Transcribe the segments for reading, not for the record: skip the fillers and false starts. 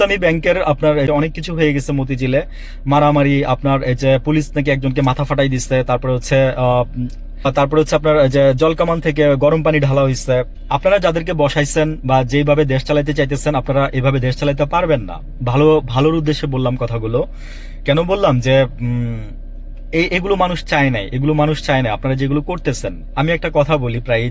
ইসলামী ব্যাংকের আপনার অনেক কিছু হয়ে গেছে মতিঝিলে, মারামারি, আপনার এই যে পুলিশ নাকি একজনকে মাথা ফাটাই দিচ্ছে, তারপরে হচ্ছে আপনার যে জলকামান থেকে গরম পানি ঢালা হয়েছে। আপনারা যাদেরকে বসাইছেন বা যেভাবে দেশ চালাইতে চাইতেছেন, আপনারা এভাবে দেশ চালাইতে পারবেন না। ভালোর উদ্দেশ্যে বললাম কথাগুলো। কেন বললাম যে এগুলো মানুষ চায় নাই, এগুলো মানুষ চায় না আপনারা যেগুলো করতেছেন। আমি একটা কথা বলি প্রায়,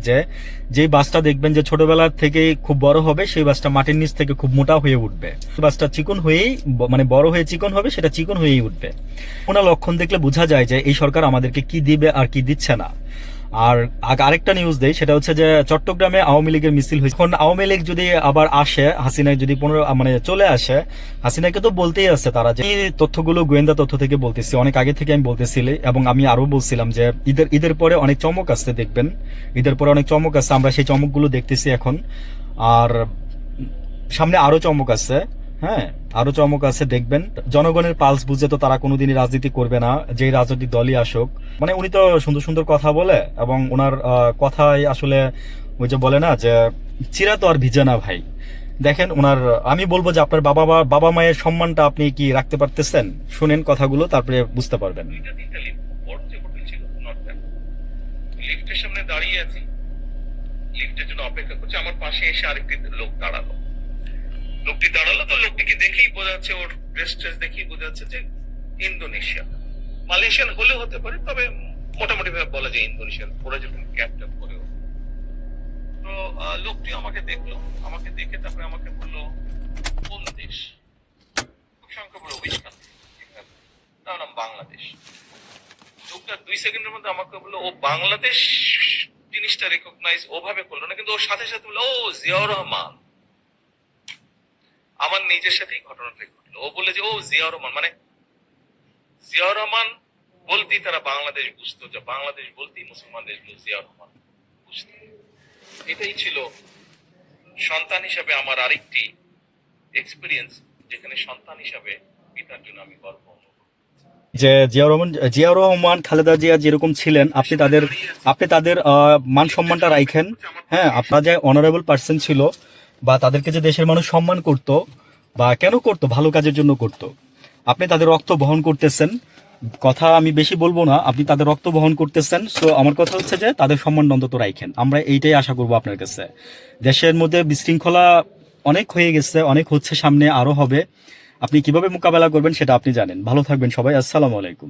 যে বাসটা দেখবেন যে ছোটবেলা থেকেই খুব বড় হবে, সেই বাসটা মাটির নিচ থেকে খুব মোটা হয়ে উঠবে। বাসটা চিকন হয়েই মানে বড় হয়ে চিকন হবে, সেটা চিকন হয়েই উঠবে। ওনার লক্ষণ দেখলে বোঝা যায় যে এই সরকার আমাদেরকে কি দিবে আর কি দিচ্ছে না। আর আরেকটা নিউজ দেই, সেটা হচ্ছে যে চট্টগ্রামে আওয়ামী লীগের মিছিল হয়েছে। এখন আওয়ামী লীগ যদি আবার আসে, হাসিনা যদি মানে চলে আসে, হাসিনাকে তো বলতেই আছে তারা যে তথ্যগুলো গোয়েন্দা তথ্য থেকে বলতেছি, অনেক আগে থেকে আমি বলতেছিলাম, এবং আমি আরো বলছিলাম যে ঈদের পরে অনেক চমক আসছে, দেখবেন ঈদের পরে অনেক চমক আছে, আমরা সেই চমকগুলো দেখতেছি এখন। আর সামনে আরো চমক আছে, হ্যাঁ আরো চমক আছে, দেখবেন। জনগণের পালস বুঝে তো তারা কোনোদিনই রাজনীতি করবে না, যেই রাজনৈতিক দলই আসুক। মানে উনি তো সুন্দর সুন্দর কথা বলে, এবং ওনার কথাই আসলে ওই যে বলে না যে চিরা তো আর ভিজে না ভাই। দেখেন ওনার, আমি বলবো যে আপনার বাবা মায়ের সম্মানটা আপনি কি রাখতে পারতেছেন? শুনেন কথাগুলো, তারপরে বুঝতে পারবেন। লিফটের সামনে দাঁড়িয়ে আছি, লিফটের জন্য অপেক্ষা করছি, আমার পাশে এসে আরেকটি লোক দাঁড়ালো। লোকটি দাঁড়ালো তো লোকটিকে দেখেই বোঝা যাচ্ছে, ওর ড্রেস দেখেই বোঝা যাচ্ছে যে ইন্দোনেশিয়া, মালয়েশিয়ান হলেও হতে পারে, তবে মোটামুটি ভাবে বলা যায় ইন্দোনেশিয়ান। ওরা যখন ক্যাপটা করে, তো লোকটি আমাকে দেখলো, আমাকে দেখে তারপরে আমাকে বললো কোন দেশ, খুব সংখ্যা বললো উইচ কান্ট্রি, তার নাম বাংলাদেশ। লোকটা 2 সেকেন্ডের মধ্যে আমাকে বললো ও বাংলাদেশ জিনিসটা রেকগনাইজ ওভাবে করলো না, কিন্তু ওর সাথে সাথে বললো ও জিয়াউর রহমান। আমার নিজের সাথেই ঘটনাটা ঘটলো। ও বলে যে ও জিয়াউর রহমান, মানে জিয়াউর রহমান বলতেই তারা বাংলাদেশ বুঝতো, যে বাংলাদেশ বলতেই মুসলমান দেশগুলো জিয়াউর রহমান বুঝতো। এটাই ছিল সন্তান হিসাবে আমার আরেকটি এক্সপিরিয়েন্স, যেখানে সন্তান হিসাবে পিতার জন্য আমি গর্ব অনুভব। যে জিয়াউর রহমান, খালেদা জিয়া যেরকম ছিলেন, আপনি তাদের মান সম্মানটা রাখেন। হ্যাঁ, আপনার যে অনারেবল পার্সন ছিল, বা তাদেরকে যে দেশের মানুষ সম্মান করত, বা কেন করত, ভালো কাজের জন্য করত। আপনি তাদের রক্ত বহন করতেছেন, কথা আমি বেশি বলবো না, আপনি তাদের রক্ত বহন করতেছেন। সো আমার কথা হচ্ছে যে তাদের সম্মান অন্তত রাখেন। আমরা এইটাই আশা করবো আপনার কাছে। দেশের মধ্যে বিশৃঙ্খলা অনেক হয়ে গেছে, অনেক হচ্ছে, সামনে আরো হবে। আপনি কিভাবে মোকাবেলা করবেন সেটা আপনি জানেন। ভালো থাকবেন সবাই, আসসালামু আলাইকুম।